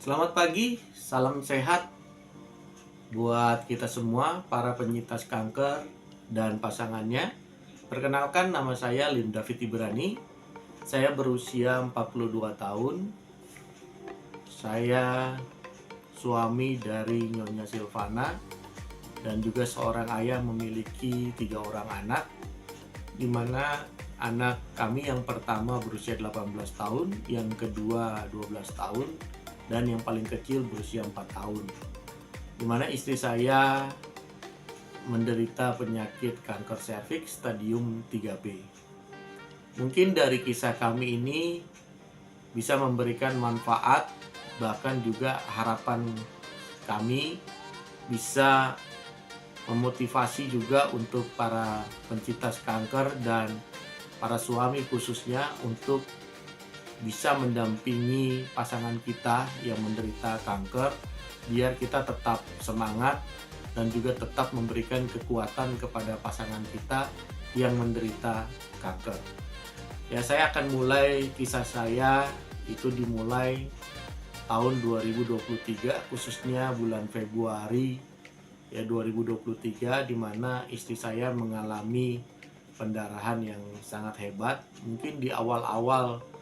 Selamat pagi, salam sehat buat kita semua, para penyintas kanker dan pasangannya. Perkenalkan, nama saya Lim David Ibrani. Saya berusia 42 tahun. Saya suami dari Nyonya Silvana dan juga seorang ayah memiliki 3 orang anak, di mana anak kami yang pertama berusia 18 tahun, yang kedua 12 tahun, dan yang paling kecil berusia 4 tahun. Di mana istri saya menderita penyakit kanker serviks stadium 3B. Mungkin dari kisah kami ini bisa memberikan manfaat, bahkan juga harapan kami bisa memotivasi juga untuk para pencinta kanker dan para suami khususnya untuk bisa mendampingi pasangan kita yang menderita kanker, biar kita tetap semangat dan juga tetap memberikan kekuatan kepada pasangan kita yang menderita kanker. Ya, saya akan mulai kisah saya itu dimulai tahun 2023, khususnya bulan Februari ya 2023, di mana istri saya mengalami pendarahan yang sangat hebat. Mungkin di awal-awal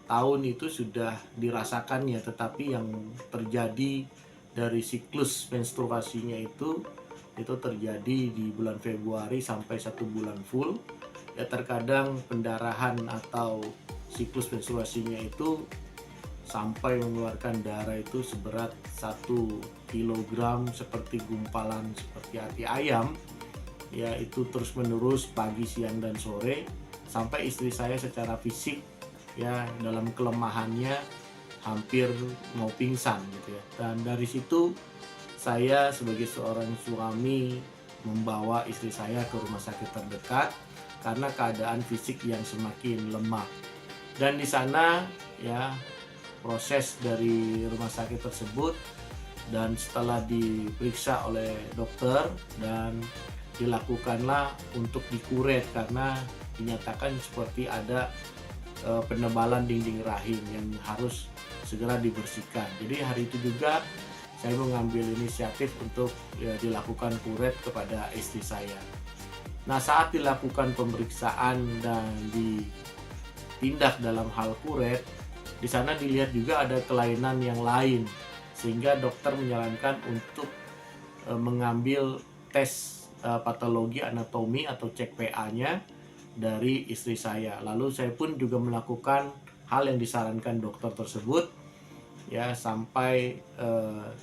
tahun itu sudah dirasakannya, tetapi yang terjadi dari siklus menstruasinya itu terjadi di bulan Februari sampai 1 bulan full. Ya, terkadang pendarahan atau siklus menstruasinya itu sampai mengeluarkan darah itu seberat 1 kilogram, seperti gumpalan seperti hati ayam. Ya, itu terus menerus pagi, siang, dan sore, sampai istri saya secara fisik ya dalam kelemahannya hampir mau pingsan gitu ya. Dan dari situ saya sebagai seorang suami membawa istri saya ke rumah sakit terdekat karena keadaan fisik yang semakin lemah. Dan di sana ya proses dari rumah sakit tersebut, dan setelah diperiksa oleh dokter dan dilakukanlah untuk dikuret karena dinyatakan seperti ada penebalan dinding rahim yang harus segera dibersihkan. Jadi hari itu juga saya mengambil inisiatif untuk dilakukan kuret kepada istri saya. Nah, saat dilakukan pemeriksaan dan ditindak dalam hal kuret, di sana dilihat juga ada kelainan yang lain, sehingga dokter menyarankan untuk mengambil tes patologi anatomi atau cek PA-nya dari istri saya. Lalu saya pun juga melakukan hal yang disarankan dokter tersebut ya, sampai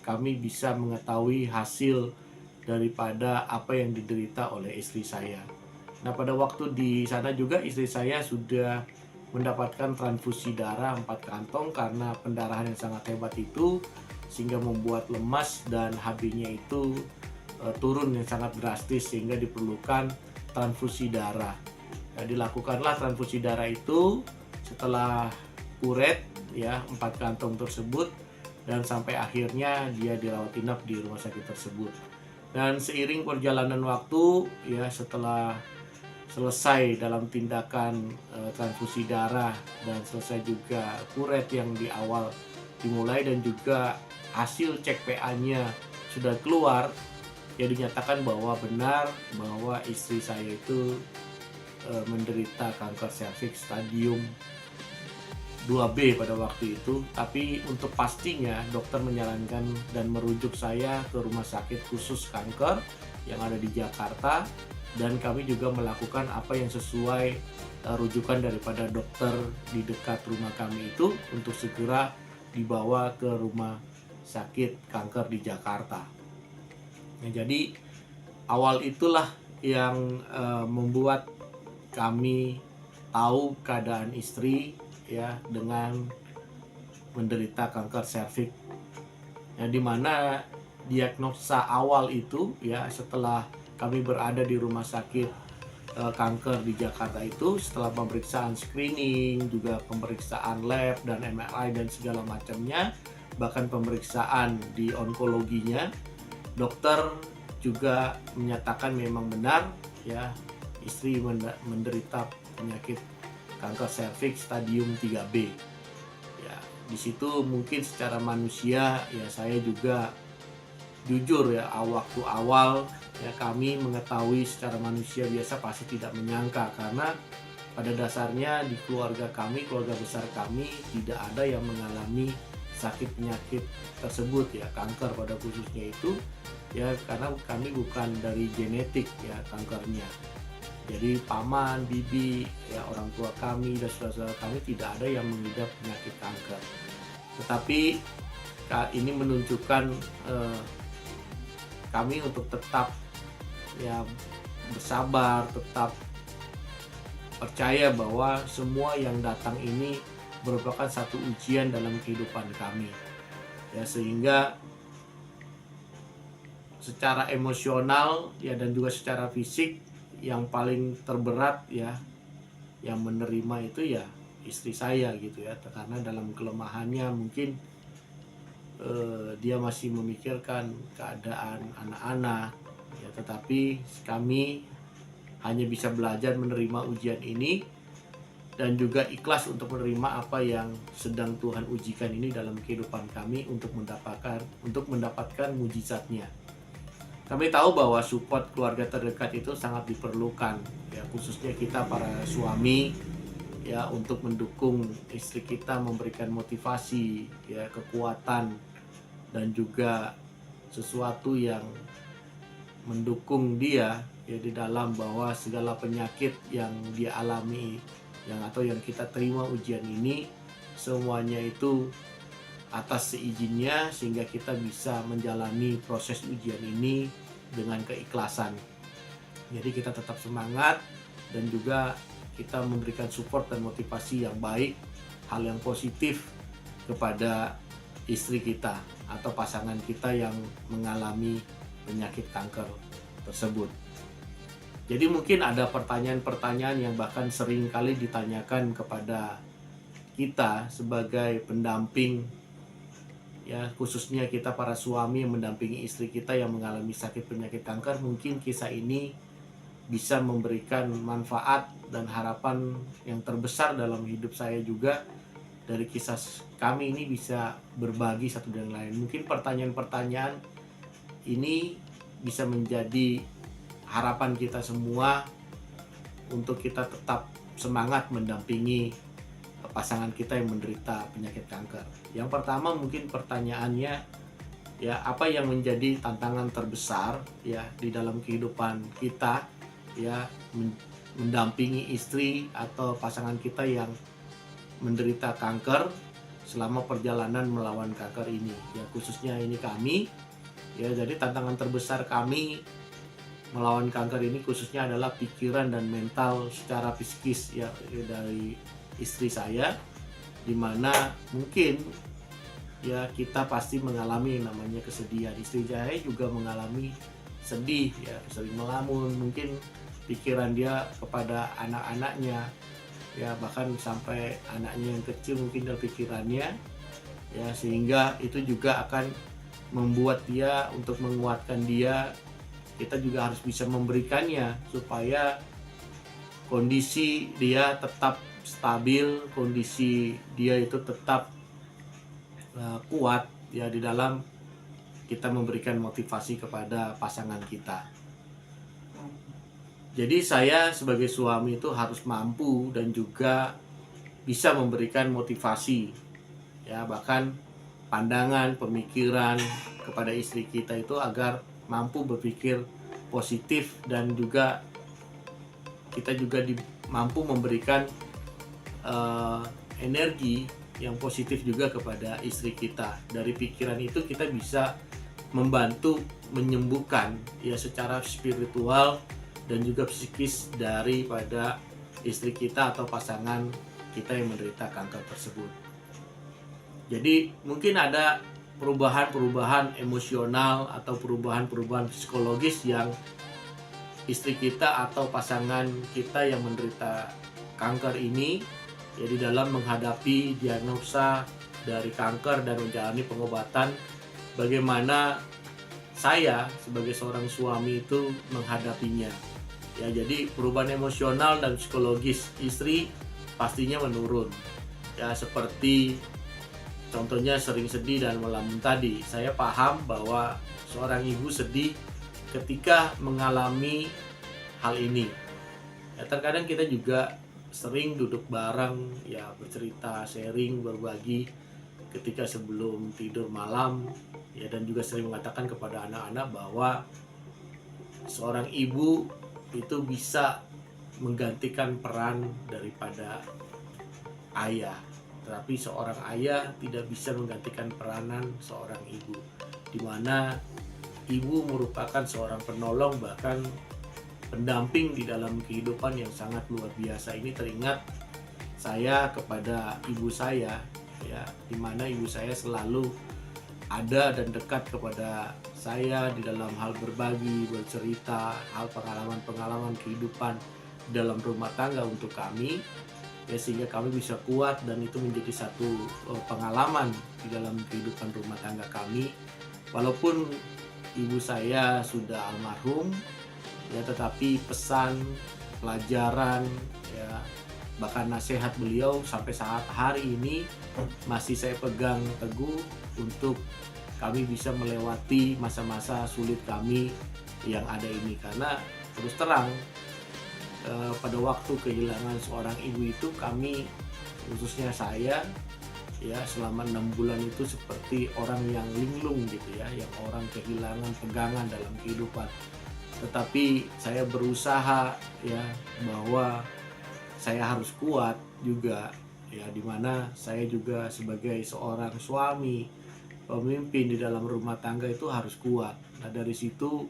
kami bisa mengetahui hasil daripada apa yang diderita oleh istri saya. Nah, pada waktu di sana juga istri saya sudah mendapatkan transfusi darah 4 kantong karena pendarahan yang sangat hebat itu, sehingga membuat lemas dan HB-nya itu turun yang sangat drastis, sehingga diperlukan transfusi darah. Nah, dilakukanlah transfusi darah itu setelah kuret ya 4 kantong tersebut, dan sampai akhirnya dia dirawat inap di rumah sakit tersebut. Dan seiring perjalanan waktu ya, setelah selesai dalam tindakan transfusi darah dan selesai juga kuret yang di awal dimulai, dan juga hasil cek PA-nya sudah keluar, ya dinyatakan bahwa benar bahwa istri saya itu menderita kanker serviks stadium 2B pada waktu itu. Tapi untuk pastinya dokter menyarankan dan merujuk saya ke rumah sakit khusus kanker yang ada di Jakarta, dan kami juga melakukan apa yang sesuai rujukan daripada dokter di dekat rumah kami itu untuk segera dibawa ke rumah sakit kanker di Jakarta. Nah, jadi awal itulah yang membuat kami tahu keadaan istri ya dengan menderita kanker serviks. Nah, di mana diagnosa awal itu ya setelah kami berada di rumah sakit kanker di Jakarta itu, setelah pemeriksaan screening, juga pemeriksaan lab dan MRI dan segala macamnya, bahkan pemeriksaan di onkologinya, dokter juga menyatakan memang benar ya istri menderita penyakit kanker serviks stadium 3B. Ya, di situ mungkin secara manusia ya saya juga jujur ya, waktu awal ya kami mengetahui secara manusia biasa pasti tidak menyangka, karena pada dasarnya di keluarga kami, keluarga besar kami tidak ada yang mengalami sakit penyakit tersebut ya, kanker pada khususnya itu ya, karena kami bukan dari genetik ya kankernya. Jadi paman, bibi, ya orang tua kami dan saudara-saudara kami tidak ada yang mengidap penyakit kanker. Tetapi ini menunjukkan kami untuk tetap ya bersabar, tetap percaya bahwa semua yang datang ini merupakan satu ujian dalam kehidupan kami. Ya, sehingga secara emosional ya dan juga secara fisik yang paling terberat ya yang menerima itu ya istri saya gitu ya, karena dalam kelemahannya mungkin dia masih memikirkan keadaan anak-anak ya, tetapi kami hanya bisa belajar menerima ujian ini dan juga ikhlas untuk menerima apa yang sedang Tuhan ujikan ini dalam kehidupan kami untuk mendapatkan mujizatnya. Kami tahu bahwa support keluarga terdekat itu sangat diperlukan ya, khususnya kita para suami ya, untuk mendukung istri kita, memberikan motivasi ya, kekuatan dan juga sesuatu yang mendukung dia ya di dalam bahwa segala penyakit yang dia alami atau yang kita terima ujian ini semuanya itu atas seizinnya, sehingga kita bisa menjalani proses ujian ini dengan keikhlasan. Jadi kita tetap semangat dan juga kita memberikan support dan motivasi yang baik, hal yang positif kepada istri kita atau pasangan kita yang mengalami penyakit kanker tersebut. Jadi mungkin ada pertanyaan-pertanyaan yang bahkan sering kali ditanyakan kepada kita sebagai pendamping ya, khususnya kita para suami yang mendampingi istri kita yang mengalami sakit penyakit kanker. Mungkin kisah ini bisa memberikan manfaat dan harapan yang terbesar dalam hidup saya juga. Dari kisah kami ini bisa berbagi satu dengan lain. Mungkin pertanyaan-pertanyaan ini bisa menjadi harapan kita semua untuk kita tetap semangat mendampingi pasangan kita yang menderita penyakit kanker. Yang pertama mungkin pertanyaannya ya, apa yang menjadi tantangan terbesar ya di dalam kehidupan kita ya mendampingi istri atau pasangan kita yang menderita kanker selama perjalanan melawan kanker ini ya, khususnya ini kami ya. Jadi tantangan terbesar kami melawan kanker ini khususnya adalah pikiran dan mental secara psikis ya dari istri saya, dimana mungkin ya kita pasti mengalami yang namanya kesedihan. Istri saya juga mengalami sedih ya, sering melamun, mungkin pikiran dia kepada anak-anaknya ya, bahkan sampai anaknya yang kecil mungkin dalam pikirannya ya, sehingga itu juga akan membuat dia, untuk menguatkan dia, kita juga harus bisa memberikannya supaya kondisi dia tetap stabil, kondisi dia itu tetap kuat ya di dalam kita memberikan motivasi kepada pasangan kita. Jadi saya sebagai suami itu harus mampu dan juga bisa memberikan motivasi ya, bahkan pandangan, pemikiran kepada istri kita itu agar mampu berpikir positif, dan juga kita juga mampu memberikan energi yang positif juga kepada istri kita. Dari pikiran itu kita bisa membantu menyembuhkan ya secara spiritual dan juga psikis daripada istri kita atau pasangan kita yang menderita kanker tersebut. Jadi mungkin ada perubahan-perubahan emosional atau perubahan-perubahan psikologis yang istri kita atau pasangan kita yang menderita kanker ini ya di dalam menghadapi diagnosa dari kanker dan menjalani pengobatan. Bagaimana saya sebagai seorang suami itu menghadapinya ya. Jadi perubahan emosional dan psikologis istri pastinya menurun ya, seperti contohnya sering sedih dan melamun tadi. Saya paham bahwa seorang ibu sedih ketika mengalami hal ini. Ya, terkadang kita juga sering duduk bareng, ya bercerita, sharing, berbagi ketika sebelum tidur malam, ya, dan juga sering mengatakan kepada anak-anak bahwa seorang ibu itu bisa menggantikan peran daripada ayah, tetapi seorang ayah tidak bisa menggantikan peranan seorang ibu, di mana ibu merupakan seorang penolong bahkan pendamping di dalam kehidupan yang sangat luar biasa. Ini teringat saya kepada ibu saya, ya, dimana ibu saya selalu ada dan dekat kepada saya di dalam hal berbagi, bercerita, hal pengalaman-pengalaman kehidupan dalam rumah tangga untuk kami, ya, sehingga kami bisa kuat, dan itu menjadi satu pengalaman di dalam kehidupan rumah tangga kami. Walaupun ibu saya sudah almarhum, ya, tetapi pesan, pelajaran, ya, bahkan nasihat beliau sampai saat hari ini masih saya pegang teguh untuk kami bisa melewati masa-masa sulit kami yang ada ini. Karena terus terang, pada waktu kehilangan seorang ibu itu, kami, khususnya saya, ya, selama 6 bulan itu seperti orang yang linglung gitu ya, yang orang kehilangan pegangan dalam kehidupan. Tetapi saya berusaha, ya, bahwa saya harus kuat juga, ya, dimana saya juga sebagai seorang suami, pemimpin di dalam rumah tangga itu harus kuat. Nah, dari situ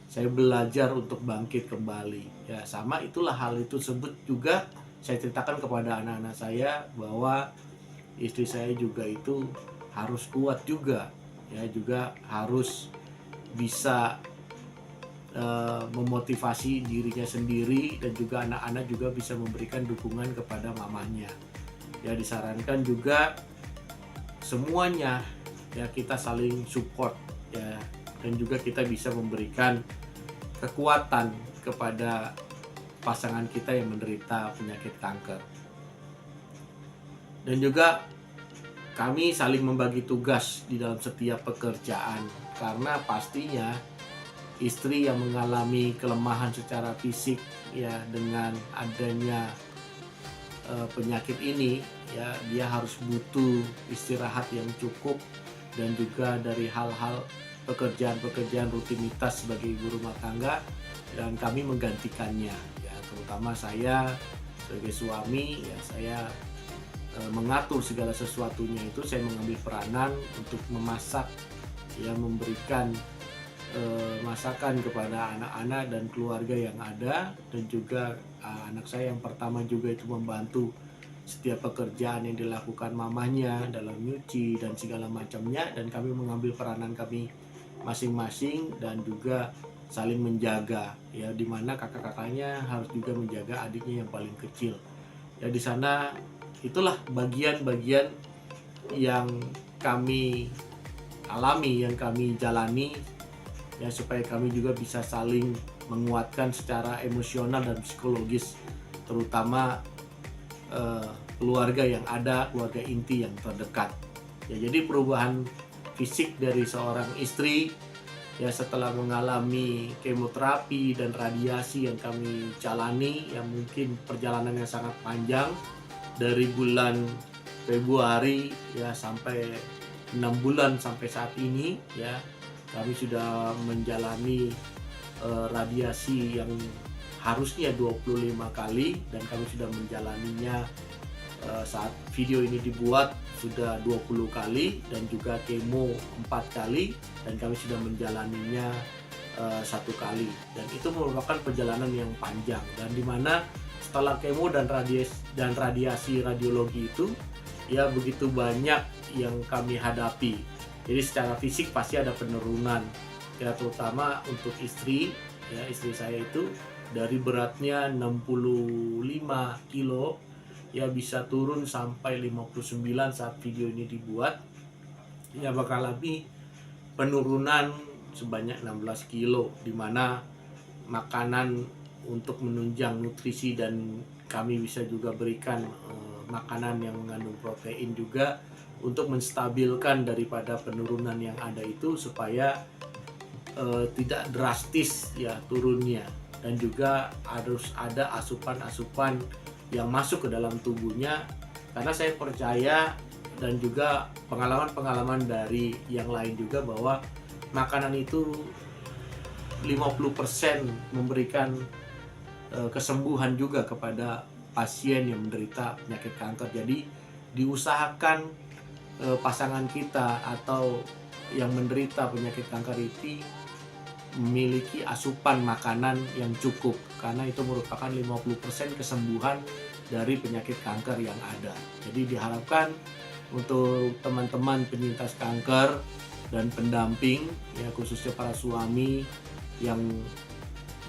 saya belajar untuk bangkit kembali, ya, sama itulah hal itu sebut juga saya ceritakan kepada anak-anak saya bahwa istri saya juga itu harus kuat juga, ya, juga harus bisa memotivasi dirinya sendiri, dan juga anak-anak juga bisa memberikan dukungan kepada mamanya. Ya, disarankan juga semuanya, ya, kita saling support, ya, dan juga kita bisa memberikan kekuatan kepada pasangan kita yang menderita penyakit kanker. Dan juga kami saling membagi tugas di dalam setiap pekerjaan, karena pastinya istri yang mengalami kelemahan secara fisik, ya, dengan adanya penyakit ini, ya, dia harus butuh istirahat yang cukup, dan juga dari hal-hal pekerjaan-pekerjaan rutinitas sebagai ibu rumah tangga, dan kami menggantikannya, ya, terutama saya sebagai suami, ya, saya mengatur segala sesuatunya. Itu saya mengambil peranan untuk memasak, ya, memberikan masakan kepada anak-anak dan keluarga yang ada, dan juga anak saya yang pertama juga itu membantu setiap pekerjaan yang dilakukan mamanya dalam nyuci dan segala macamnya, dan kami mengambil peranan kami masing-masing dan juga saling menjaga, ya, dimana kakak-kakaknya harus juga menjaga adiknya yang paling kecil. Ya, di sana itulah bagian-bagian yang kami alami, yang kami jalani, ya, supaya kami juga bisa saling menguatkan secara emosional dan psikologis, terutama keluarga yang ada, keluarga inti yang terdekat. Ya, jadi perubahan fisik dari seorang istri, ya, setelah mengalami kemoterapi dan radiasi yang kami jalani, yang mungkin perjalanan yang sangat panjang dari bulan Februari, ya, sampai 6 bulan sampai saat ini, ya, kami sudah menjalani radiasi yang harusnya 25 kali, dan kami sudah menjalaninya saat video ini dibuat sudah 20 kali, dan juga kemo 4 kali, dan kami sudah menjalaninya 1 kali. Dan itu merupakan perjalanan yang panjang, dan dimana setelah kemo dan radiasi radiologi itu, ya, begitu banyak yang kami hadapi. Jadi secara fisik pasti ada penurunan, ya, terutama untuk istri, ya, istri saya itu dari beratnya 65 kilo, ya, bisa turun sampai 59 saat video ini dibuat, ya, bakal lebih penurunan sebanyak 16 kilo, dimana makanan untuk menunjang nutrisi, dan kami bisa juga berikan makanan yang mengandung protein juga, untuk menstabilkan daripada penurunan yang ada itu supaya tidak drastis ya turunnya, dan juga harus ada asupan-asupan yang masuk ke dalam tubuhnya, karena saya percaya dan juga pengalaman-pengalaman dari yang lain juga bahwa makanan itu 50% memberikan kesembuhan juga kepada pasien yang menderita penyakit kanker. Jadi diusahakan pasangan kita atau yang menderita penyakit kanker itu memiliki asupan makanan yang cukup, karena itu merupakan 50% kesembuhan dari penyakit kanker yang ada. Jadi diharapkan untuk teman-teman penyintas kanker dan pendamping ya, khususnya para suami yang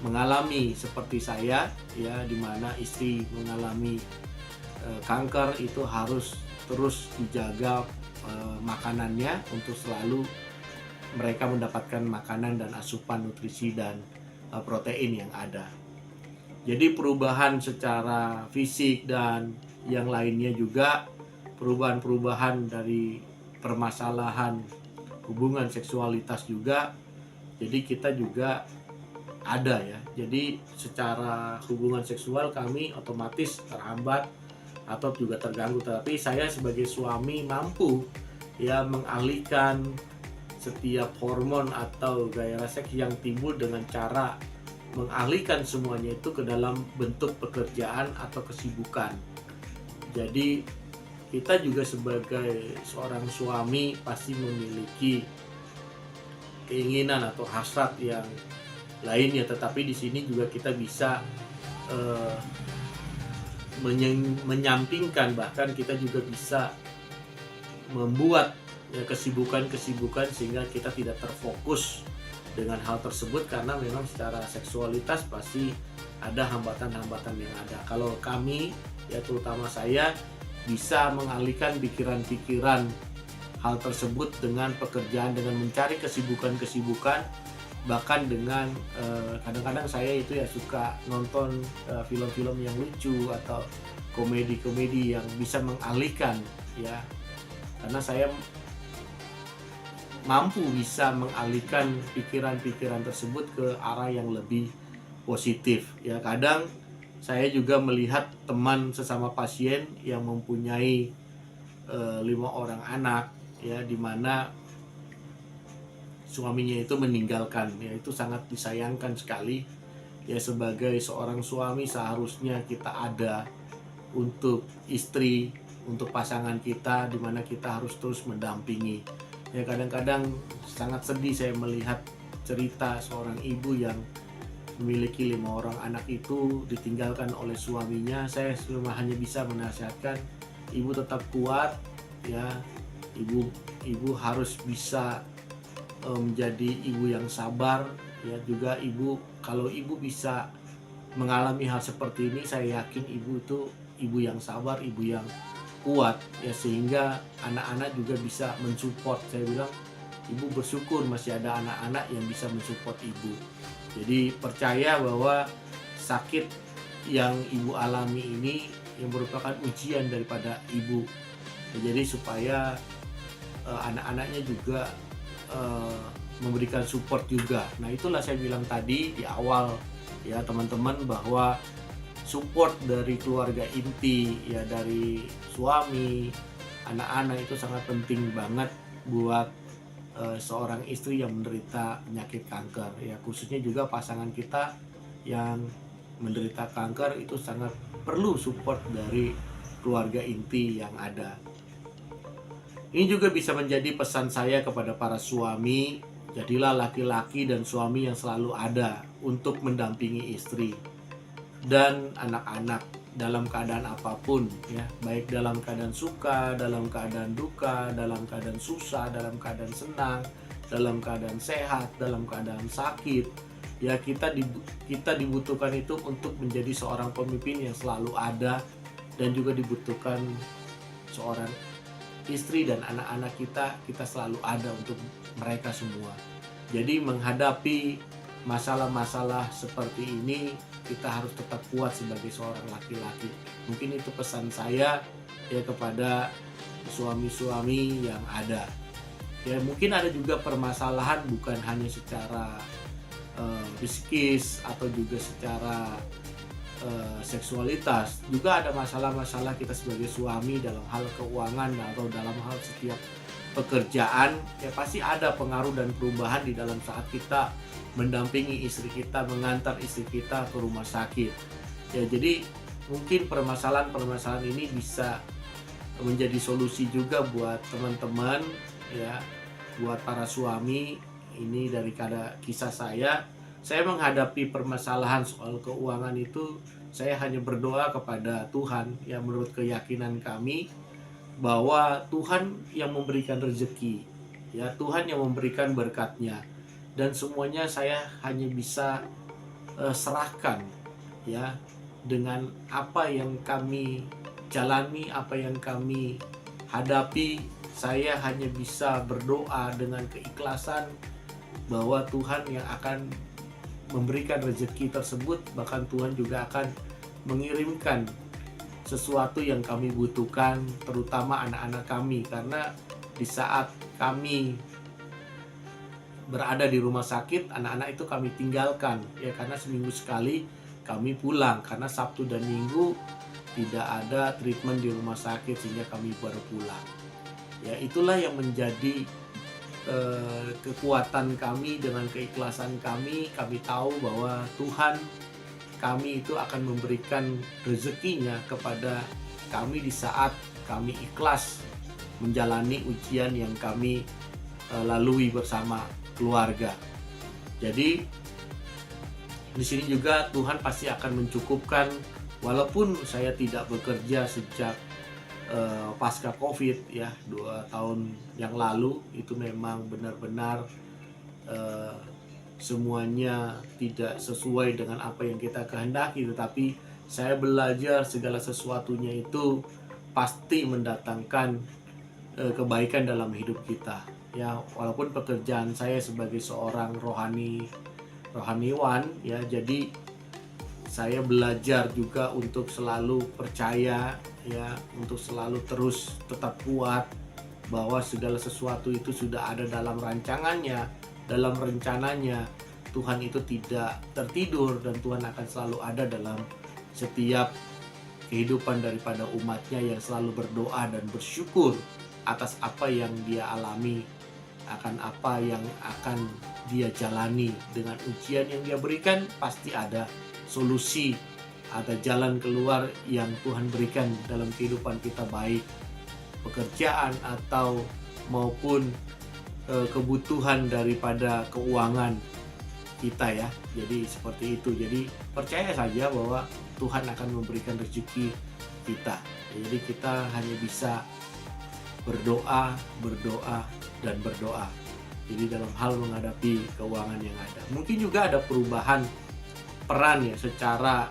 mengalami seperti saya ya, di mana istri mengalami kanker, itu harus terus dijaga makanannya untuk selalu mereka mendapatkan makanan dan asupan nutrisi dan protein yang ada. Jadi perubahan secara fisik dan yang lainnya juga, perubahan-perubahan dari permasalahan hubungan seksualitas juga, jadi kita juga ada ya. Jadi secara hubungan seksual kami otomatis terhambat atau juga terganggu, tapi saya sebagai suami mampu ya mengalihkan setiap hormon atau gairah seks yang timbul dengan cara mengalihkan semuanya itu ke dalam bentuk pekerjaan atau kesibukan. Jadi kita juga sebagai seorang suami pasti memiliki keinginan atau hasrat yang lainnya, tetapi di sini juga kita bisa menyampingkan, bahkan kita juga bisa membuat ya kesibukan-kesibukan sehingga kita tidak terfokus dengan hal tersebut, karena memang secara seksualitas pasti ada hambatan-hambatan yang ada. Kalau kami ya, terutama saya, bisa mengalihkan pikiran-pikiran hal tersebut dengan pekerjaan, dengan mencari kesibukan-kesibukan, bahkan dengan kadang-kadang saya itu ya suka nonton film-film yang lucu atau komedi-komedi yang bisa mengalihkan ya, karena saya mampu bisa mengalihkan pikiran-pikiran tersebut ke arah yang lebih positif ya. Kadang saya juga melihat teman sesama pasien yang mempunyai 5 orang anak ya, dimana suaminya itu meninggalkan ya, itu sangat disayangkan sekali ya. Sebagai seorang suami seharusnya kita ada untuk istri, untuk pasangan kita, dimana kita harus terus mendampingi ya. Kadang-kadang sangat sedih saya melihat cerita seorang ibu yang memiliki 5 orang anak itu ditinggalkan oleh suaminya. Saya cuma hanya bisa menasihatkan ibu tetap kuat ya, ibu harus bisa menjadi ibu yang sabar ya. Juga ibu, kalau ibu bisa mengalami hal seperti ini, saya yakin ibu itu ibu yang sabar, ibu yang kuat ya, sehingga anak-anak juga bisa mensupport. Saya bilang ibu bersyukur masih ada anak-anak yang bisa mensupport ibu. Jadi percaya bahwa sakit yang ibu alami ini yang merupakan ujian daripada ibu ya, jadi supaya anak-anaknya juga memberikan support juga. Nah itulah saya bilang tadi di awal ya teman-teman, bahwa support dari keluarga inti ya, dari suami, anak-anak itu sangat penting banget buat seorang istri yang menderita penyakit kanker ya. Khususnya juga pasangan kita yang menderita kanker itu sangat perlu support dari keluarga inti yang ada. Ini juga bisa menjadi pesan saya kepada para suami, jadilah laki-laki dan suami yang selalu ada untuk mendampingi istri dan anak-anak dalam keadaan apapun ya, baik dalam keadaan suka, dalam keadaan duka, dalam keadaan susah, dalam keadaan senang, dalam keadaan sehat, dalam keadaan sakit ya. Kita dibutuhkan itu untuk menjadi seorang pemimpin yang selalu ada, dan juga dibutuhkan seorang istri dan anak-anak kita selalu ada untuk mereka semua. Jadi menghadapi masalah-masalah seperti ini, kita harus tetap kuat sebagai seorang laki-laki. Mungkin itu pesan saya ya kepada suami-suami yang ada. Ya mungkin ada juga permasalahan bukan hanya secara psikis atau juga secara seksualitas, juga ada masalah-masalah kita sebagai suami dalam hal keuangan atau dalam hal setiap pekerjaan. Ya pasti ada pengaruh dan perubahan di dalam saat kita mendampingi istri kita, mengantar istri kita ke rumah sakit. Ya jadi mungkin permasalahan-permasalahan ini bisa menjadi solusi juga buat teman-teman, ya, buat para suami. Ini dari kisah saya menghadapi permasalahan soal keuangan itu, saya hanya berdoa kepada Tuhan, ya, menurut keyakinan kami bahwa Tuhan yang memberikan rezeki, ya, Tuhan yang memberikan berkatnya, dan semuanya saya hanya bisa serahkan, ya, dengan apa yang kami jalani, apa yang kami hadapi. Saya hanya bisa berdoa dengan keikhlasan bahwa Tuhan yang akan memberikan rezeki tersebut, bahkan Tuhan juga akan mengirimkan sesuatu yang kami butuhkan, terutama anak-anak kami, karena di saat kami berada di rumah sakit, anak-anak itu kami tinggalkan, ya, karena seminggu sekali kami pulang, karena Sabtu dan Minggu tidak ada treatment di rumah sakit, sehingga kami baru pulang. Ya itulah yang menjadi kekuatan kami. Dengan keikhlasan kami tahu bahwa Tuhan kami itu akan memberikan rezekinya kepada kami di saat kami ikhlas menjalani ujian yang kami lalui bersama keluarga. Jadi di sini juga Tuhan pasti akan mencukupkan, walaupun saya tidak bekerja sejak pasca COVID, ya, 2 tahun yang lalu. Itu memang benar-benar semuanya tidak sesuai dengan apa yang kita kehendaki, tetapi saya belajar segala sesuatunya itu pasti mendatangkan kebaikan dalam hidup kita. Ya, walaupun pekerjaan saya sebagai seorang rohaniwan, ya, jadi saya belajar juga untuk selalu percaya, ya, untuk selalu terus tetap kuat bahwa segala sesuatu itu sudah ada dalam rancangannya, dalam rencananya. Tuhan itu tidak tertidur dan Tuhan akan selalu ada dalam setiap kehidupan daripada umatnya yang selalu berdoa dan bersyukur atas apa yang dia alami, akan apa yang akan dia jalani. Dengan ujian yang dia berikan, pasti ada solusi, ada jalan keluar yang Tuhan berikan dalam kehidupan kita, baik pekerjaan atau maupun kebutuhan daripada keuangan kita, ya. Jadi seperti itu. Jadi percaya saja bahwa Tuhan akan memberikan rezeki kita. Jadi kita hanya bisa berdoa, dan berdoa. Jadi dalam hal menghadapi keuangan yang ada. Mungkin juga ada perubahan peran, ya, secara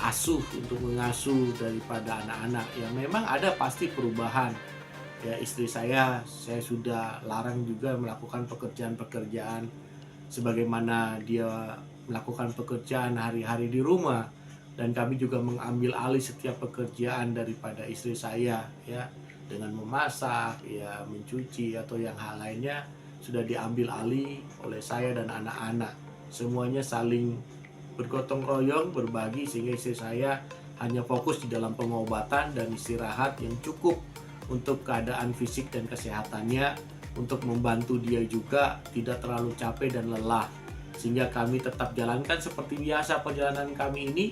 asuh untuk mengasuh daripada anak-anak. Ya memang ada pasti perubahan. Ya, istri saya sudah larang juga melakukan pekerjaan-pekerjaan sebagaimana dia melakukan pekerjaan hari-hari di rumah, dan kami juga mengambil alih setiap pekerjaan daripada istri saya, ya, dengan memasak, ya, mencuci atau yang hal lainnya sudah diambil alih oleh saya dan anak-anak. Semuanya saling bergotong royong, berbagi, sehingga istri saya hanya fokus di dalam pengobatan dan istirahat yang cukup untuk keadaan fisik dan kesehatannya, untuk membantu dia juga tidak terlalu capek dan lelah, sehingga kami tetap jalankan seperti biasa perjalanan kami ini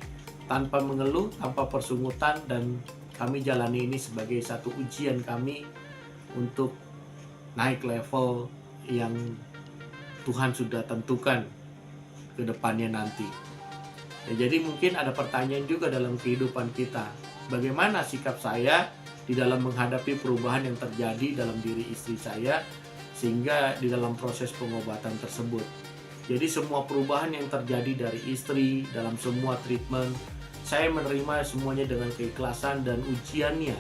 tanpa mengeluh, tanpa persungutan, dan kami jalani ini sebagai satu ujian kami untuk naik level yang Tuhan sudah tentukan ke depannya nanti. Ya, jadi mungkin ada pertanyaan juga dalam kehidupan kita. Bagaimana sikap saya di dalam menghadapi perubahan yang terjadi dalam diri istri saya, sehingga di dalam proses pengobatan tersebut. Jadi semua perubahan yang terjadi dari istri dalam semua treatment, saya menerima semuanya dengan keikhlasan dan ujiannya,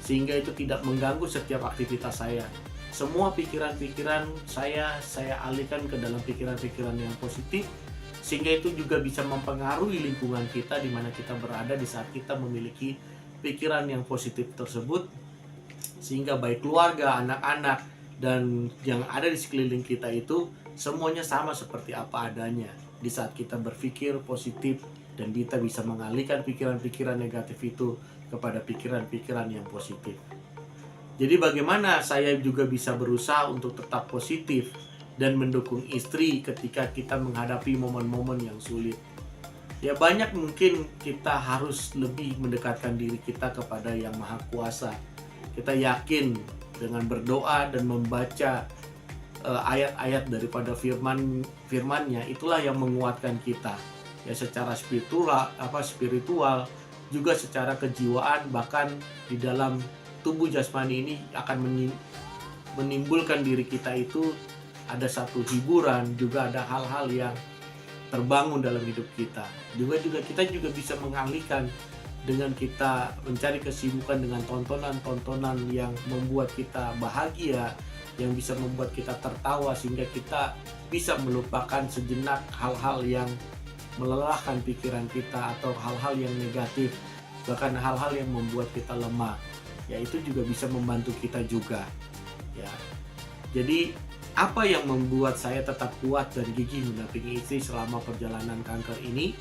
sehingga itu tidak mengganggu setiap aktivitas saya. Semua pikiran-pikiran saya alihkan ke dalam pikiran-pikiran yang positif, sehingga itu juga bisa mempengaruhi lingkungan kita di mana kita berada. Di saat kita memiliki pikiran yang positif tersebut, sehingga baik keluarga, anak-anak, dan yang ada di sekeliling kita itu semuanya sama seperti apa adanya. Di saat kita berpikir positif dan kita bisa mengalihkan pikiran-pikiran negatif itu kepada pikiran-pikiran yang positif. Jadi bagaimana saya juga bisa berusaha untuk tetap positif dan mendukung istri ketika kita menghadapi momen-momen yang sulit. Ya banyak mungkin kita harus lebih mendekatkan diri kita kepada Yang Maha Kuasa. Kita yakin dengan berdoa dan membaca ayat-ayat daripada firman-nya, itulah yang menguatkan kita. Ya secara spiritual juga secara kejiwaan, bahkan di dalam tubuh jasmani ini akan menimbulkan diri kita itu ada satu hiburan, juga ada hal-hal yang terbangun dalam hidup kita. Juga kita juga bisa mengalihkan dengan kita mencari kesibukan dengan tontonan-tontonan yang membuat kita bahagia, yang bisa membuat kita tertawa sehingga kita bisa melupakan sejenak hal-hal yang melelahkan pikiran kita atau hal-hal yang negatif, bahkan hal-hal yang membuat kita lemah. Ya itu juga bisa membantu kita juga. Ya. Jadi apa yang membuat saya tetap kuat dan gigih mendampingi istri selama perjalanan kanker ini?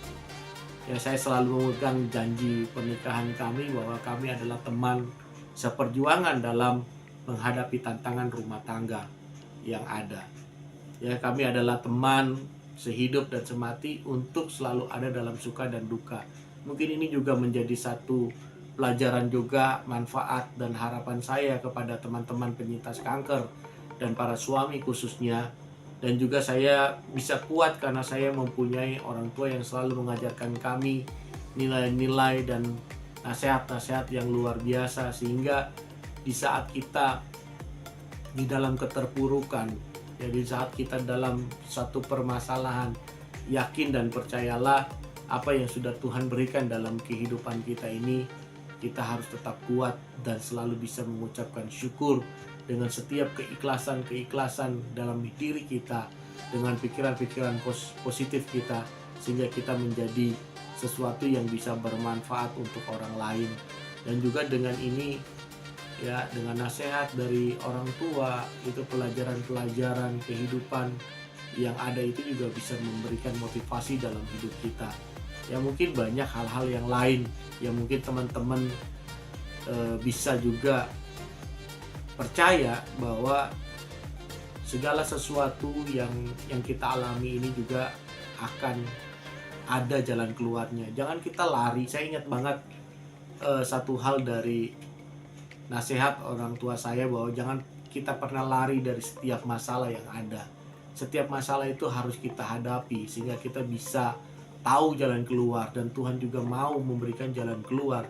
Ya saya selalu memegang janji pernikahan kami bahwa kami adalah teman seperjuangan dalam menghadapi tantangan rumah tangga yang ada. Ya kami adalah teman sehidup dan semati untuk selalu ada dalam suka dan duka. Mungkin ini juga menjadi satu pelajaran juga, manfaat dan harapan saya kepada teman-teman penyintas kanker dan para suami khususnya. Dan juga saya bisa kuat karena saya mempunyai orang tua yang selalu mengajarkan kami nilai-nilai dan nasihat-nasihat yang luar biasa, sehingga di saat kita di dalam keterpurukan, ya di saat kita dalam satu permasalahan, yakin dan percayalah apa yang sudah Tuhan berikan dalam kehidupan kita ini, kita harus tetap kuat dan selalu bisa mengucapkan syukur dengan setiap keikhlasan dalam diri kita, dengan pikiran-pikiran positif kita, sehingga kita menjadi sesuatu yang bisa bermanfaat untuk orang lain. Dan juga dengan ini, ya dengan nasihat dari orang tua, itu pelajaran-pelajaran kehidupan yang ada itu juga bisa memberikan motivasi dalam hidup kita. Ya mungkin banyak hal-hal yang lain yang mungkin teman-teman bisa juga percaya bahwa segala sesuatu yang kita alami ini juga akan ada jalan keluarnya. Jangan kita lari. Saya ingat banget satu hal dari nasihat orang tua saya, bahwa jangan kita pernah lari dari setiap masalah yang ada. Setiap masalah itu harus kita hadapi sehingga kita bisa tahu jalan keluar, dan Tuhan juga mau memberikan jalan keluar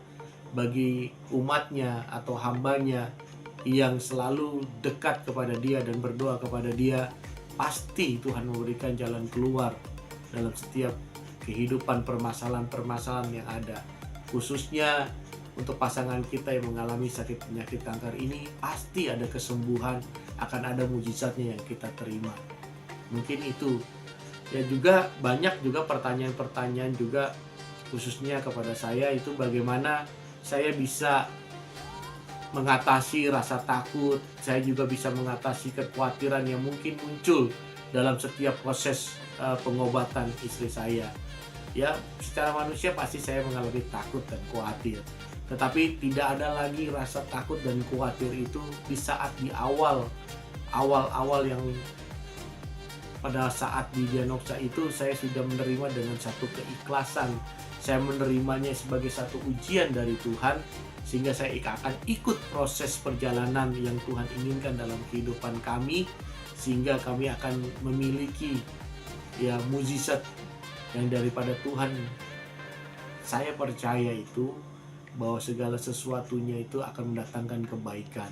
bagi umatnya atau hambanya yang selalu dekat kepada Dia dan berdoa kepada Dia. Pasti Tuhan memberikan jalan keluar dalam setiap kehidupan permasalahan-permasalahan yang ada. Khususnya untuk pasangan kita yang mengalami sakit penyakit kanker ini, pasti ada kesembuhan, akan ada mujizatnya yang kita terima. Mungkin itu. Ya juga banyak juga pertanyaan-pertanyaan juga khususnya kepada saya, itu bagaimana saya bisa mengatasi rasa takut, saya juga bisa mengatasi kekhawatiran yang mungkin muncul dalam setiap proses pengobatan istri saya. Ya, secara manusia pasti saya mengalami takut dan khawatir. Tetapi tidak ada lagi rasa takut dan khawatir itu di saat di awal yang pada saat di diagnosa itu saya sudah menerima dengan satu keikhlasan. Saya menerimanya sebagai satu ujian dari Tuhan, sehingga saya akan ikut proses perjalanan yang Tuhan inginkan dalam kehidupan kami, sehingga kami akan memiliki ya mukjizat yang daripada Tuhan. Saya percaya itu bahwa segala sesuatunya itu akan mendatangkan kebaikan.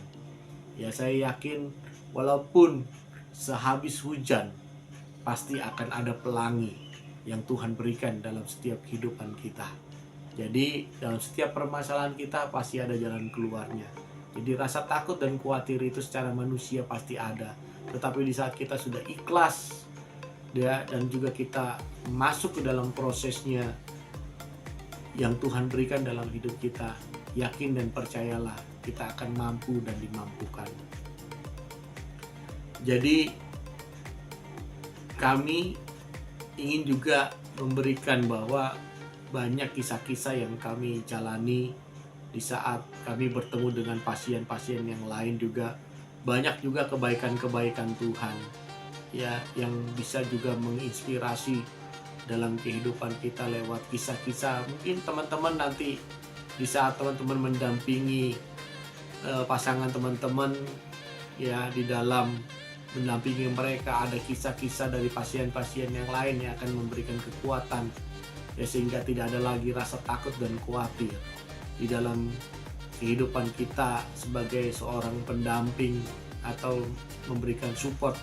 Ya saya yakin walaupun sehabis hujan pasti akan ada pelangi yang Tuhan berikan dalam setiap kehidupan kita. Jadi dalam setiap permasalahan kita pasti ada jalan keluarnya. Jadi rasa takut dan khawatir itu secara manusia pasti ada. Tetapi di saat kita sudah ikhlas ya, dan juga kita masuk ke dalam prosesnya yang Tuhan berikan dalam hidup kita, yakin dan percayalah kita akan mampu dan dimampukan. Jadi kami ingin juga memberikan bahwa banyak kisah-kisah yang kami jalani di saat kami bertemu dengan pasien-pasien yang lain, juga banyak juga kebaikan-kebaikan Tuhan ya yang bisa juga menginspirasi dalam kehidupan kita lewat kisah-kisah. Mungkin teman-teman nanti di saat teman-teman mendampingi pasangan teman-teman ya, di dalam mendampingi mereka, ada kisah-kisah dari pasien-pasien yang lain yang akan memberikan kekuatan ya, sehingga tidak ada lagi rasa takut dan khawatir di dalam kehidupan kita sebagai seorang pendamping atau memberikan support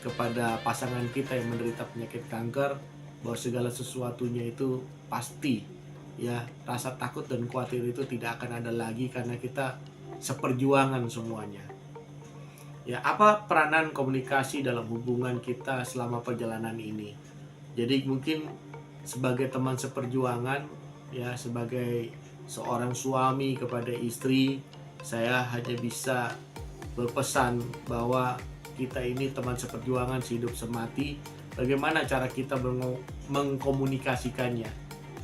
kepada pasangan kita yang menderita penyakit kanker, bahwa segala sesuatunya itu pasti ya, rasa takut dan khawatir itu tidak akan ada lagi karena kita seperjuangan semuanya. Ya, apa peranan komunikasi dalam hubungan kita selama perjalanan ini? Jadi mungkin sebagai teman seperjuangan ya, sebagai seorang suami kepada istri, saya hanya bisa berpesan bahwa kita ini teman seperjuangan sehidup semati. Bagaimana cara kita mengkomunikasikannya?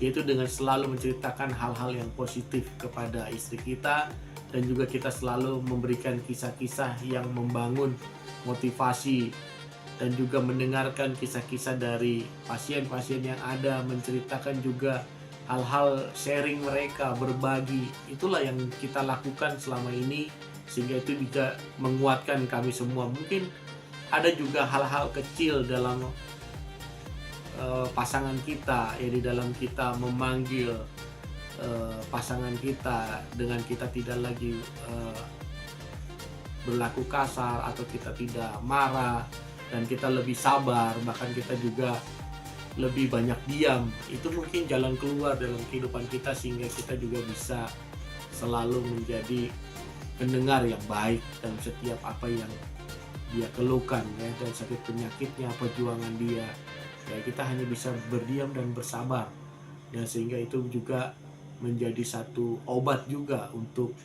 Yaitu dengan selalu menceritakan hal-hal yang positif kepada istri kita, dan juga kita selalu memberikan kisah-kisah yang membangun motivasi, dan juga mendengarkan kisah-kisah dari pasien-pasien yang ada, menceritakan juga hal-hal sharing mereka, berbagi. Itulah yang kita lakukan selama ini, sehingga itu juga menguatkan kami semua. Mungkin ada juga hal-hal kecil dalam pasangan kita ya, di dalam kita memanggil pasangan kita dengan kita tidak lagi berlaku kasar, atau kita tidak marah dan kita lebih sabar, bahkan kita juga lebih banyak diam. Itu mungkin jalan keluar dalam kehidupan kita, sehingga kita juga bisa selalu menjadi pendengar yang baik dalam setiap apa yang dia keluhkan ya, dan sakit penyakitnya, perjuangan dia ya, kita hanya bisa berdiam dan bersabar ya, sehingga itu juga menjadi satu obat juga untuk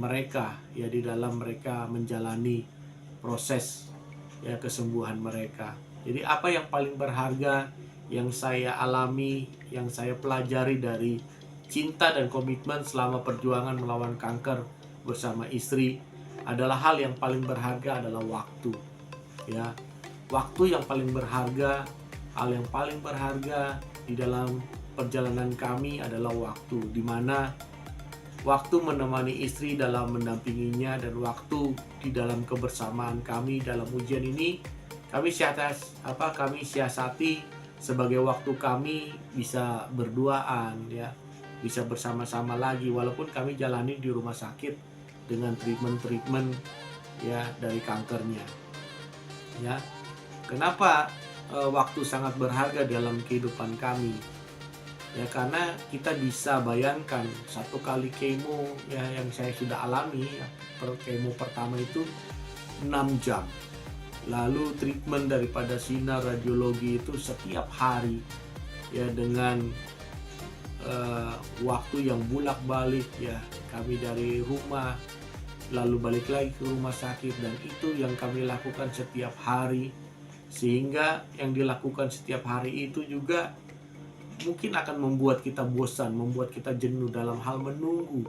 mereka ya, di dalam mereka menjalani proses ya kesembuhan mereka. Jadi apa yang paling berharga yang saya alami, yang saya pelajari dari cinta dan komitmen selama perjuangan melawan kanker bersama istri, adalah hal yang paling berharga adalah waktu ya. Waktu yang paling berharga, hal yang paling berharga di dalam perjalanan kami adalah waktu, di mana waktu menemani istri dalam mendampinginya, dan waktu di dalam kebersamaan kami dalam ujian ini kami siasati sebagai waktu kami bisa berduaan ya, bisa bersama-sama lagi, walaupun kami jalani di rumah sakit dengan treatment ya dari kankernya ya. Kenapa waktu sangat berharga dalam kehidupan kami ya? Karena kita bisa bayangkan satu kali kemo ya, yang saya sudah alami ya, kemo pertama itu 6 jam, lalu treatment daripada sinar radiologi itu setiap hari ya, dengan waktu yang bolak-balik ya, kami dari rumah lalu balik lagi ke rumah sakit, dan itu yang kami lakukan setiap hari, sehingga yang dilakukan setiap hari itu juga mungkin akan membuat kita bosan, membuat kita jenuh dalam hal menunggu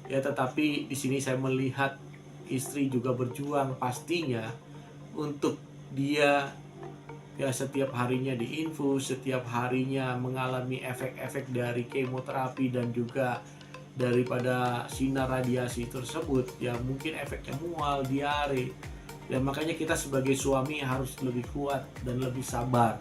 ya. Tetapi di sini saya melihat istri juga berjuang pastinya untuk dia ya, setiap harinya diinfus, setiap harinya mengalami efek-efek dari kemoterapi dan juga daripada sinar radiasi tersebut ya, mungkin efeknya mual, diare ya. Makanya kita sebagai suami harus lebih kuat dan lebih sabar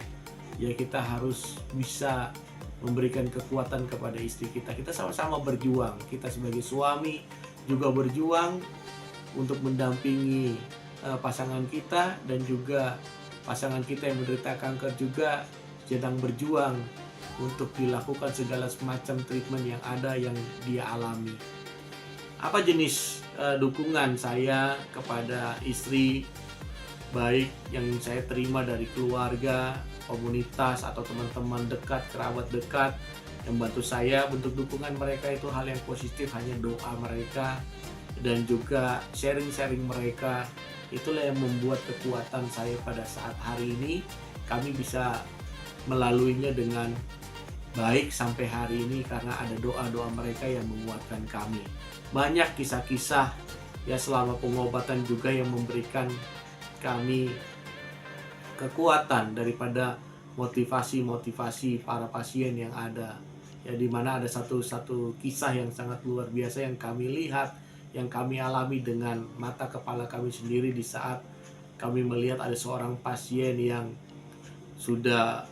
ya, kita harus bisa memberikan kekuatan kepada istri kita. Kita sama-sama berjuang, kita sebagai suami juga berjuang untuk mendampingi pasangan kita, dan juga pasangan kita yang menderita kanker juga sedang berjuang untuk dilakukan segala semacam treatment yang ada yang dia alami. Apa jenis dukungan saya kepada istri, baik yang saya terima dari keluarga, komunitas, atau teman-teman dekat, kerabat dekat membantu saya, bentuk dukungan mereka itu hal yang positif, hanya doa mereka dan juga sharing-sharing mereka. Itulah yang membuat kekuatan saya pada saat hari ini, kami bisa melaluinya dengan baik sampai hari ini karena ada doa-doa mereka yang menguatkan kami. Banyak kisah-kisah ya selama pengobatan juga yang memberikan kami kekuatan daripada motivasi-motivasi para pasien yang ada. Ya, di mana ada satu kisah yang sangat luar biasa yang kami lihat, yang kami alami dengan mata kepala kami sendiri di saat kami melihat ada seorang pasien yang sudah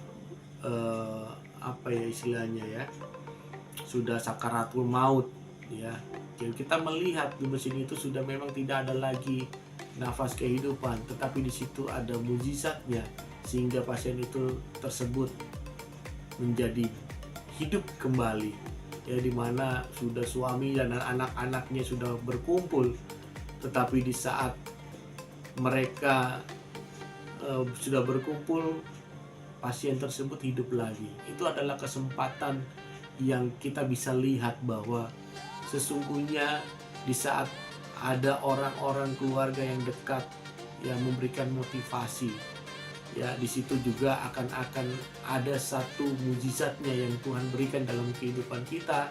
apa ya istilahnya ya, sudah sakaratul maut ya. Jadi kita melihat di mesin itu sudah memang tidak ada lagi nafas kehidupan, tetapi di situ ada mukjizatnya sehingga pasien itu tersebut menjadi hidup kembali ya, dimana sudah suami dan anak-anaknya sudah berkumpul, tetapi di saat mereka sudah berkumpul, pasien tersebut hidup lagi. Itu adalah kesempatan yang kita bisa lihat bahwa sesungguhnya di saat ada orang-orang keluarga yang dekat yang memberikan motivasi, ya di situ juga akan ada satu mujizatnya yang Tuhan berikan dalam kehidupan kita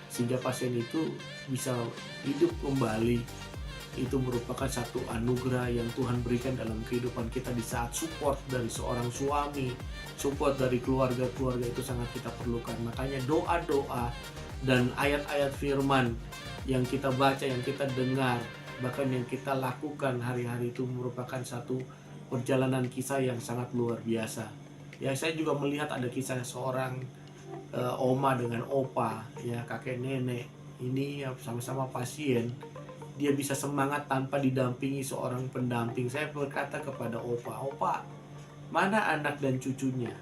sehingga pasien itu bisa hidup kembali. Itu merupakan satu anugerah yang Tuhan berikan dalam kehidupan kita di saat support dari seorang suami, support dari keluarga-keluarga itu sangat kita perlukan. Makanya doa-doa dan ayat-ayat firman yang kita baca, yang kita dengar, bahkan yang kita lakukan hari-hari itu merupakan satu perjalanan kisah yang sangat luar biasa. Ya, saya juga melihat ada kisah seorang oma dengan opa, ya kakek nenek. Ini ya, sama-sama pasien. Dia bisa semangat tanpa didampingi seorang pendamping. Saya berkata kepada opa, mana anak dan cucunya?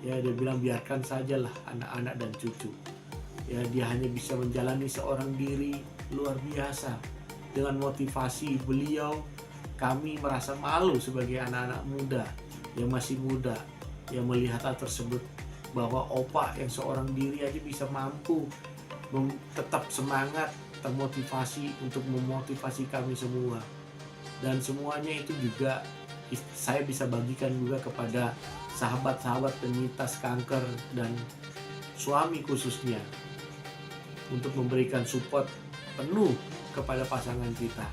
Ya, dia bilang biarkan sajalah anak-anak dan cucu. Ya, dia hanya bisa menjalani seorang diri luar biasa. Dengan motivasi beliau, kami merasa malu sebagai anak-anak muda yang masih muda yang melihat hal tersebut, bahwa opa yang seorang diri aja bisa mampu tetap semangat, termotivasi untuk memotivasi kami semua. Dan semuanya itu juga saya bisa bagikan juga kepada sahabat-sahabat penyintas kanker dan suami khususnya, untuk memberikan support penuh kepada pasangan kita.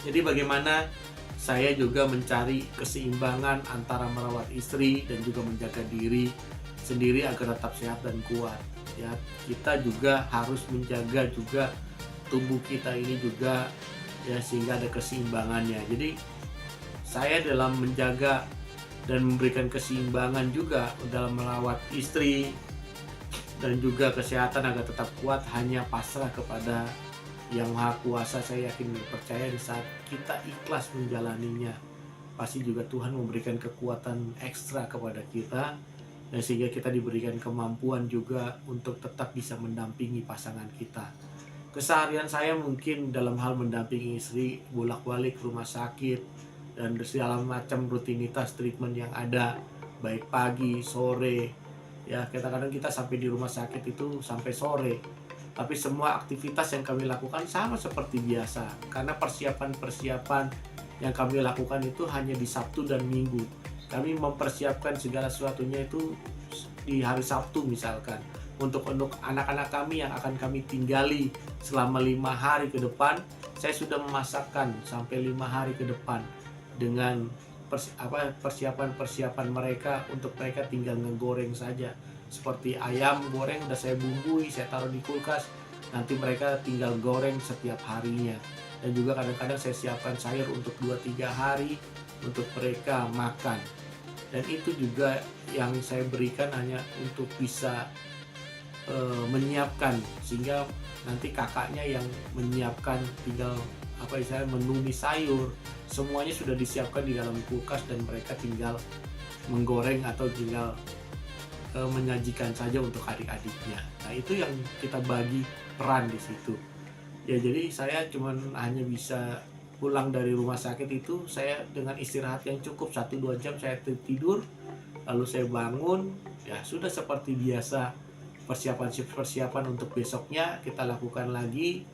Jadi bagaimana saya juga mencari keseimbangan antara merawat istri dan juga menjaga diri sendiri agar tetap sehat dan kuat. Ya, kita juga harus menjaga juga tubuh kita ini juga ya, sehingga ada keseimbangannya. Jadi saya dalam menjaga dan memberikan keseimbangan juga dalam merawat istri dan juga kesehatan agar tetap kuat hanya pasrah kepada Yang Maha Kuasa. Saya yakin dan percaya di saat kita ikhlas menjalaninya, pasti juga Tuhan memberikan kekuatan ekstra kepada kita, dan sehingga kita diberikan kemampuan juga untuk tetap bisa mendampingi pasangan kita. Keseharian saya mungkin dalam hal mendampingi istri, bolak-balik rumah sakit dan segala macam rutinitas treatment yang ada, baik pagi, sore. Ya, kadang-kadang kita sampai di rumah sakit itu sampai sore. Tapi semua aktivitas yang kami lakukan sama seperti biasa, karena persiapan-persiapan yang kami lakukan itu hanya di Sabtu dan Minggu. Kami mempersiapkan segala sesuatunya itu di hari Sabtu misalkan, untuk anak-anak kami yang akan kami tinggali selama 5 hari ke depan. Saya sudah memasakkan sampai 5 hari ke depan dengan persiapan-persiapan mereka, untuk mereka tinggal ngegoreng saja. Seperti ayam goreng udah saya bumbui, saya taruh di kulkas, nanti mereka tinggal goreng setiap harinya. Dan juga kadang-kadang saya siapkan sayur untuk 2-3 hari untuk mereka makan. Dan itu juga yang saya berikan hanya untuk bisa menyiapkan, sehingga nanti kakaknya yang menyiapkan, tinggal menumis sayur, semuanya sudah disiapkan di dalam kulkas dan mereka tinggal menggoreng atau tinggal menyajikan saja untuk adik-adiknya. Nah, itu yang kita bagi peran di situ. Ya, jadi saya hanya bisa pulang dari rumah sakit itu, saya dengan istirahat yang cukup 1-2 jam saya tidur, lalu saya bangun, ya sudah seperti biasa persiapan untuk besoknya kita lakukan lagi,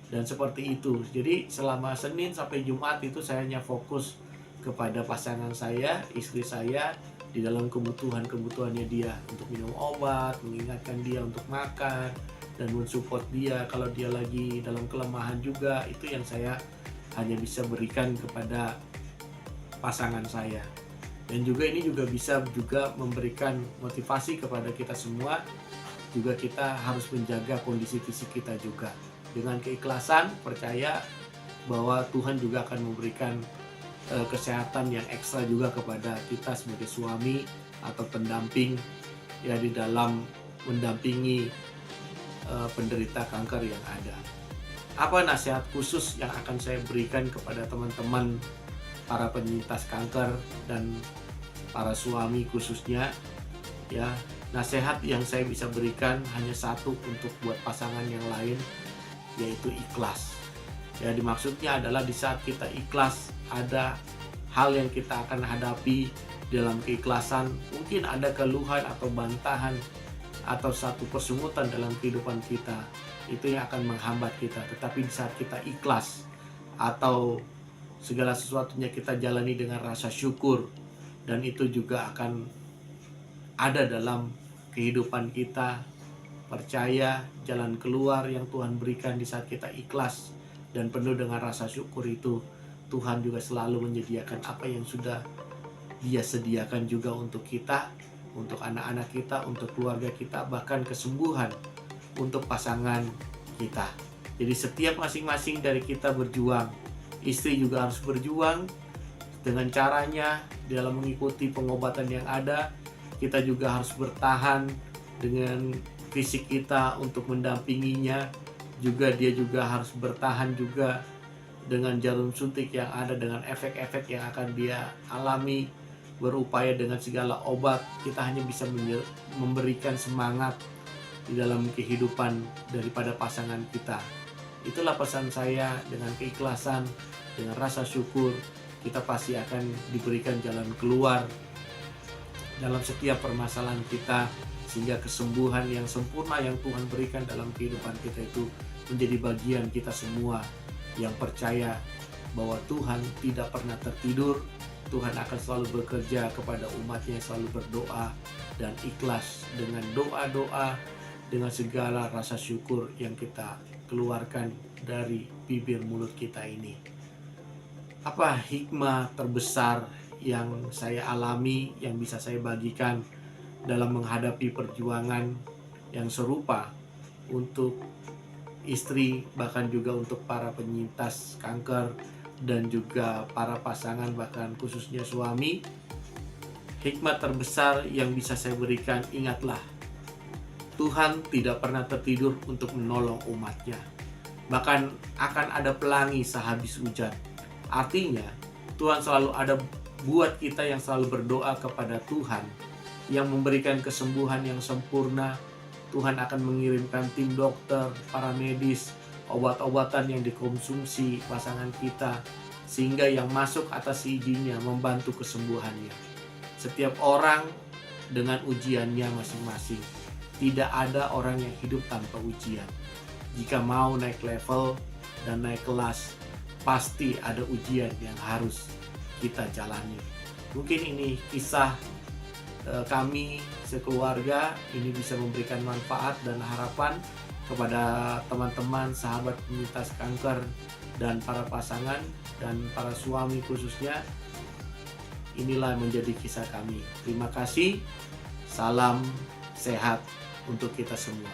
dan seperti itu. Jadi selama Senin sampai Jumat itu saya hanya fokus kepada pasangan saya, istri saya, di dalam kebutuhannya dia untuk minum obat, mengingatkan dia untuk makan, dan mensupport dia kalau dia lagi dalam kelemahan juga. Itu yang saya hanya bisa berikan kepada pasangan saya. Dan juga ini juga bisa memberikan motivasi kepada kita semua. Juga kita harus menjaga kondisi fisik kita juga. Dengan keikhlasan, percaya bahwa Tuhan juga akan memberikan kesehatan yang ekstra juga kepada kita sebagai suami atau pendamping ya di dalam mendampingi penderita kanker yang ada. Apa nasihat khusus yang akan saya berikan kepada teman-teman para penyintas kanker dan para suami khususnya? Ya, nasihat yang saya bisa berikan hanya satu untuk buat pasangan yang lain, yaitu ikhlas. Ya, dimaksudnya adalah di saat kita ikhlas, ada hal yang kita akan hadapi dalam keikhlasan. Mungkin ada keluhan atau bantahan atau satu persungutan dalam kehidupan kita, itu yang akan menghambat kita. Tetapi di saat kita ikhlas atau segala sesuatunya kita jalani dengan rasa syukur, dan itu juga akan ada dalam kehidupan kita. Percaya jalan keluar yang Tuhan berikan di saat kita ikhlas dan penuh dengan rasa syukur itu, Tuhan juga selalu menyediakan apa yang sudah Dia sediakan juga untuk kita, untuk anak-anak kita, untuk keluarga kita, bahkan kesembuhan untuk pasangan kita. Jadi setiap masing-masing dari kita berjuang. Istri juga harus berjuang dengan caranya dalam mengikuti pengobatan yang ada. Kita juga harus bertahan dengan fisik kita untuk mendampinginya. Juga dia juga harus bertahan juga dengan jarum suntik yang ada, dengan efek-efek yang akan dia alami, berupaya dengan segala obat. Kita hanya bisa memberikan semangat di dalam kehidupan daripada pasangan kita. Itulah pesan saya. Dengan keikhlasan, dengan rasa syukur, kita pasti akan diberikan jalan keluar dalam setiap permasalahan kita, sehingga kesembuhan yang sempurna yang Tuhan berikan dalam kehidupan kita itu menjadi bagian kita semua yang percaya bahwa Tuhan tidak pernah tertidur. Tuhan akan selalu bekerja kepada umatnya, selalu berdoa dan ikhlas dengan doa-doa, dengan segala rasa syukur yang kita keluarkan dari bibir mulut kita ini. Apa hikmah terbesar yang saya alami, yang bisa saya bagikan dalam menghadapi perjuangan yang serupa untuk istri, bahkan juga untuk para penyintas kanker dan juga para pasangan, bahkan khususnya suami? Hikmat terbesar yang bisa saya berikan, ingatlah, Tuhan tidak pernah tertidur untuk menolong umatnya. Bahkan akan ada pelangi sehabis hujan. Artinya Tuhan selalu ada buat kita yang selalu berdoa kepada Tuhan, yang memberikan kesembuhan yang sempurna. Tuhan akan mengirimkan tim dokter, para medis, obat-obatan yang dikonsumsi pasangan kita, sehingga yang masuk atas izinnya membantu kesembuhannya. Setiap orang dengan ujiannya masing-masing. Tidak ada orang yang hidup tanpa ujian. Jika mau naik level dan naik kelas, pasti ada ujian yang harus kita jalani. Mungkin ini kisah kami sekeluarga, ini bisa memberikan manfaat dan harapan kepada teman-teman, sahabat penyintas kanker, dan para pasangan dan para suami khususnya. Inilah menjadi kisah kami. Terima kasih. Salam sehat untuk kita semua.